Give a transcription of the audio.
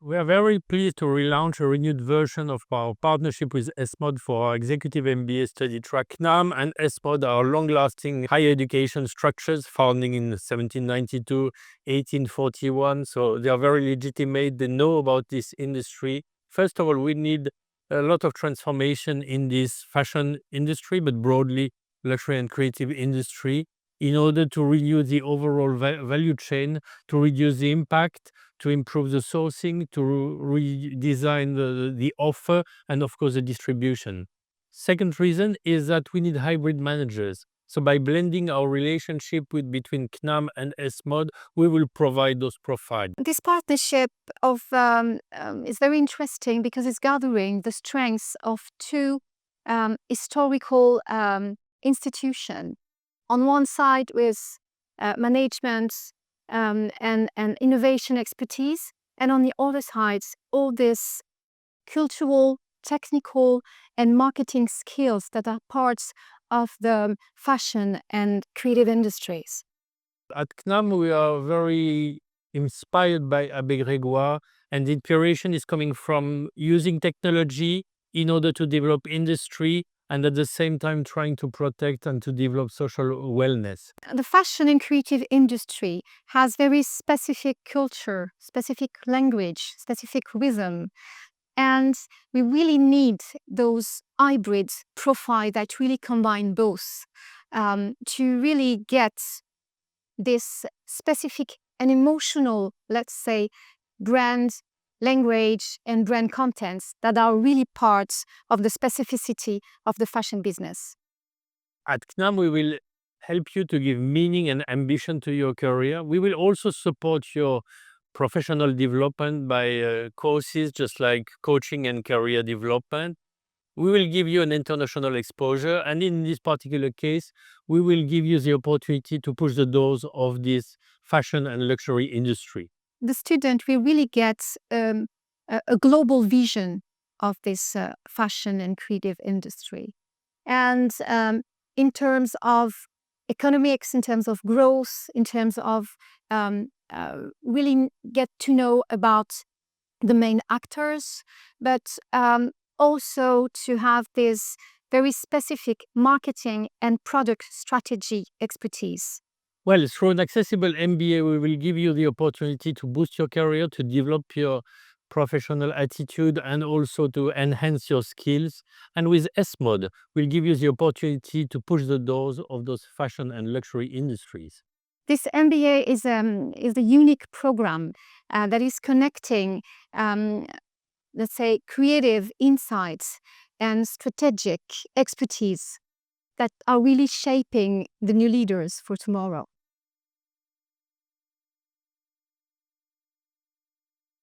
We are very pleased to relaunch a renewed version of our partnership with ESMOD for our Executive MBA study track. CNAM and ESMOD are long-lasting higher education structures founding in 1792, 1841. So they are very legitimate. They know about this industry. First of all, we need a lot of transformation in this fashion industry, but broadly luxury and creative industry, in order to renew the overall value chain, to reduce the impact, to improve the sourcing, to redesign the offer, and of course the distribution. Second reason is that we need hybrid managers. So by blending our relationship between CNAM and ESMOD, we will provide those profiles. This partnership is very interesting because it's gathering the strengths of two historical institutions. On one side with management and innovation expertise, and on the other side, all this cultural, technical, and marketing skills that are parts of the fashion and creative industries. At CNAM, we are very inspired by Abbé Grégoire, and the inspiration is coming from using technology in order to develop industry, and at the same time trying to protect and to develop social wellness. The fashion and creative industry has very specific culture, specific language, specific rhythm. And we really need those hybrid profiles that really combine both to really get this specific and emotional, let's say, brand language and brand contents that are really parts of the specificity of the fashion business. At CNAM, we will help you to give meaning and ambition to your career. We will also support your professional development by courses just like coaching and career development. We will give you an international exposure, and in this particular case, we will give you the opportunity to push the doors of this fashion and luxury industry. The student will really get a global vision of this fashion and creative industry. And in terms of economics, in terms of growth, in terms of really get to know about the main actors, but also to have this very specific marketing and product strategy expertise. Well, through an accessible MBA, we will give you the opportunity to boost your career, to develop your professional attitude, and also to enhance your skills. And with ESMOD, we'll give you the opportunity to push the doors of those fashion and luxury industries. This MBA is a unique program that is connecting, let's say, creative insights and strategic expertise that are really shaping the new leaders for tomorrow.